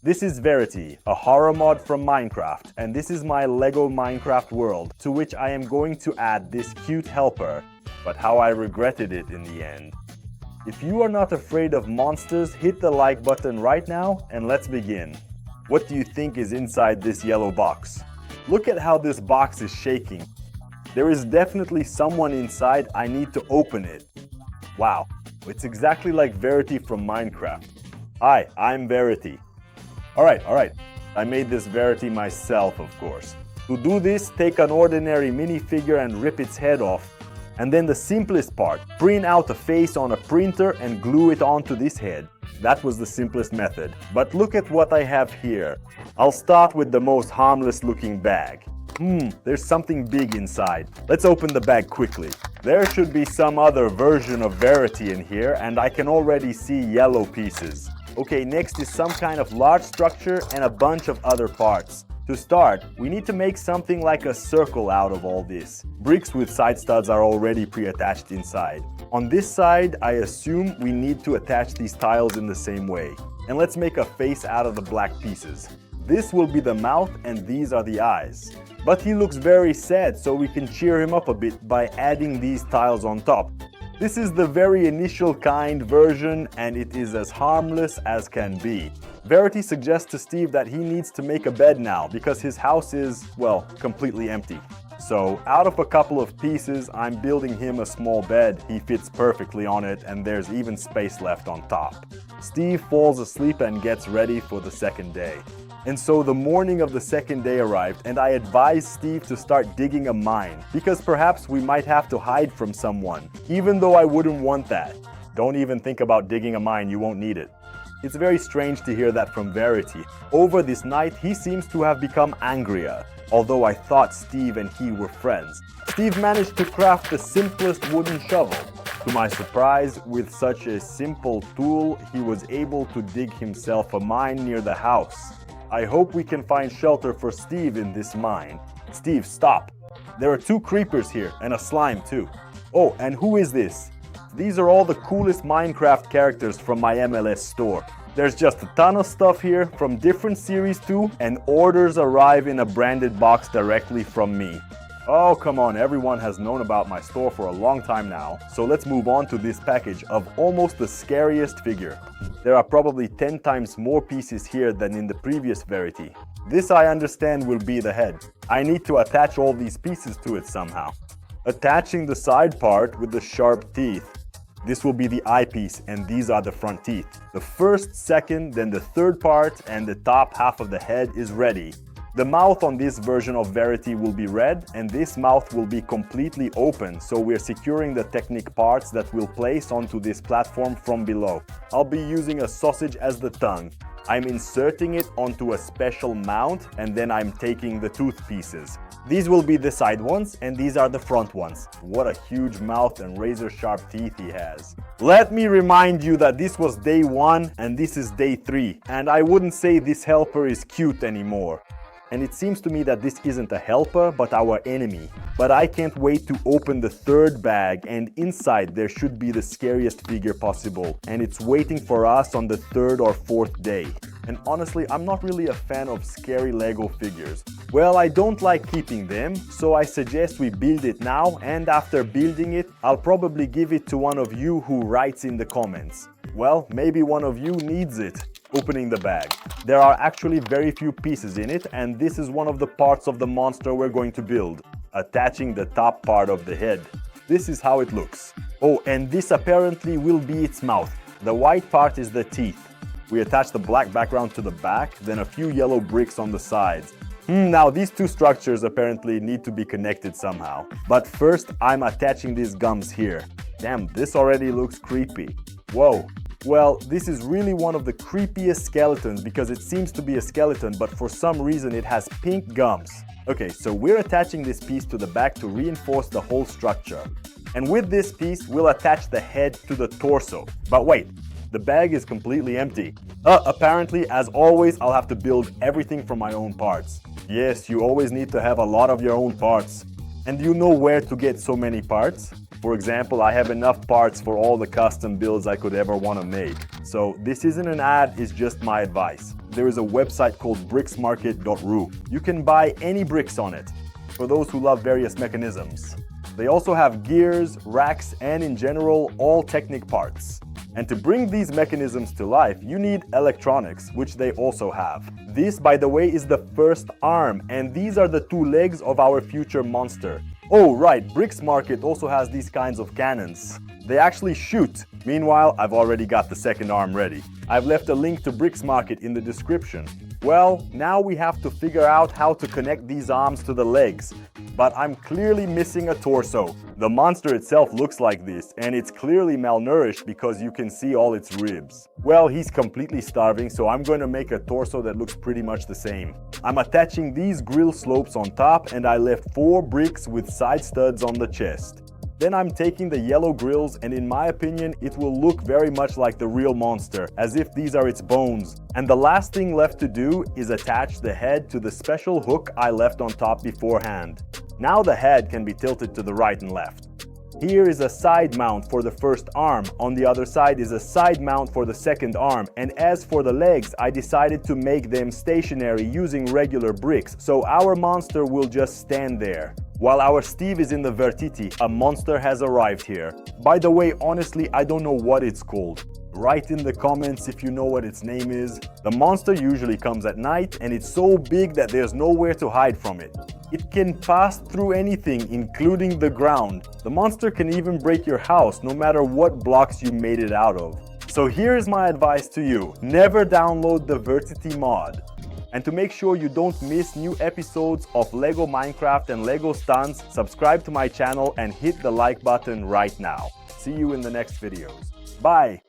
This is Verity, a horror mod from Minecraft, and this is my Lego Minecraft world, to which I am going to add this cute helper, but how I regretted it in the end. If you are not afraid of monsters, hit the like button right now, and let's begin. What do you think is inside this yellow box? Look at how this box is shaking. There is definitely someone inside. I need to open it. Wow, it's exactly like Verity from Minecraft. Hi, I'm Verity. Alright, I made this Verity myself, of course. To do this, take an ordinary minifigure and rip its head off. And then the simplest part, print out a face on a printer and glue it onto this head. That was the simplest method. But look at what I have here. I'll start with the most harmless looking bag. There's something big inside. Let's open the bag quickly. There should be some other version of Verity in here, and I can already see yellow pieces. Okay, next is some kind of large structure and a bunch of other parts. To start, we need to make something like a circle out of all this. Bricks with side studs are already pre-attached inside. On this side, I assume we need to attach these tiles in the same way. And let's make a face out of the black pieces. This will be the mouth and these are the eyes. But he looks very sad, so we can cheer him up a bit by adding these tiles on top. This is the very initial kind version, and it is as harmless as can be. Verity suggests to Steve that he needs to make a bed now because his house is, well, completely empty. So out of a couple of pieces, I'm building him a small bed. He fits perfectly on it, and there's even space left on top. Steve falls asleep and gets ready for the second day. And so the morning of the second day arrived, and I advised Steve to start digging a mine, because perhaps we might have to hide from someone, even though I wouldn't want that. Don't even think about digging a mine, you won't need it. It's very strange to hear that from Verity. Over this night, he seems to have become angrier, although I thought Steve and he were friends. Steve managed to craft the simplest wooden shovel. To my surprise, with such a simple tool, he was able to dig himself a mine near the house. I hope we can find shelter for Steve in this mine. Steve, stop! There are 2 creepers here, and a slime too. Oh, and who is this? These are all the coolest Minecraft characters from my MLS store. There's just a ton of stuff here from different series too, and orders arrive in a branded box directly from me. Oh, come on, everyone has known about my store for a long time now, so let's move on to this package of almost the scariest figure. There are probably 10 times more pieces here than in the previous Verity. This, I understand, will be the head. I need to attach all these pieces to it somehow. Attaching the side part with the sharp teeth. This will be the eyepiece, and these are the front teeth. The first, second, then the third part, and the top half of the head is ready. The mouth on this version of Verity will be red, and this mouth will be completely open, so we're securing the Technic parts that we'll place onto this platform from below. I'll be using a sausage as the tongue. I'm inserting it onto a special mount, and then I'm taking the tooth pieces. These will be the side ones, and these are the front ones. What a huge mouth and razor-sharp teeth he has. Let me remind you that this was day 1, and this is day 3, and I wouldn't say this helper is cute anymore. And it seems to me that this isn't a helper, but our enemy. But I can't wait to open the third bag, and inside there should be the scariest figure possible. And it's waiting for us on the 3rd or 4th day. And honestly, I'm not really a fan of scary Lego figures. Well, I don't like keeping them, so I suggest we build it now, and after building it, I'll probably give it to one of you who writes in the comments. Well, maybe one of you needs it. Opening the bag. There are actually very few pieces in it, and this is one of the parts of the monster we're going to build. Attaching the top part of the head. This is how it looks. Oh, and this apparently will be its mouth. The white part is the teeth. We attach the black background to the back, then a few yellow bricks on the sides. Now these 2 structures apparently need to be connected somehow. But first, I'm attaching these gums here. Damn, this already looks creepy. Whoa. Well, this is really one of the creepiest skeletons because it seems to be a skeleton, but for some reason it has pink gums. Okay, so we're attaching this piece to the back to reinforce the whole structure. And with this piece, we'll attach the head to the torso. But wait, the bag is completely empty. Apparently, as always, I'll have to build everything from my own parts. Yes, you always need to have a lot of your own parts. And do you know where to get so many parts? For example, I have enough parts for all the custom builds I could ever want to make. So this isn't an ad, it's just my advice. there is a website called bricksmarket.ru. You can buy any bricks on it, for those who love various mechanisms. They also have gears, racks, and in general, all Technic parts. And to bring these mechanisms to life, you need electronics, which they also have. This, by the way, is the first arm, and these are the two legs of our future monster. Oh right, Bricks Market also has these kinds of cannons. They actually shoot. Meanwhile, I've already got the second arm ready. I've left a link to Bricks Market in the description. Well, now we have to figure out how to connect these arms to the legs. But I'm clearly missing a torso. The monster itself looks like this, and it's clearly malnourished because you can see all its ribs. Well, he's completely starving, so I'm going to make a torso that looks pretty much the same. I'm attaching these grill slopes on top, and I left 4 bricks with side studs on the chest. Then I'm taking the yellow grills, and in my opinion, it will look very much like the real monster, as if these are its bones. And the last thing left to do is attach the head to the special hook I left on top beforehand. Now the head can be tilted to the right and left. Here is a side mount for the first arm, on the other side is a side mount for the second arm, and as for the legs, I decided to make them stationary using regular bricks, so our monster will just stand there. While our Steve is in the Verity, a monster has arrived here. By the way, honestly, I don't know what it's called. Write in the comments if you know what its name is. The monster usually comes at night, and it's so big that there's nowhere to hide from it. It can pass through anything, including the ground. The monster can even break your house, no matter what blocks you made it out of. So here's my advice to you. Never download the Verity mod. And to make sure you don't miss new episodes of Lego Minecraft and Lego Stunts, subscribe to my channel and hit the like button right now. See you in the next videos. Bye!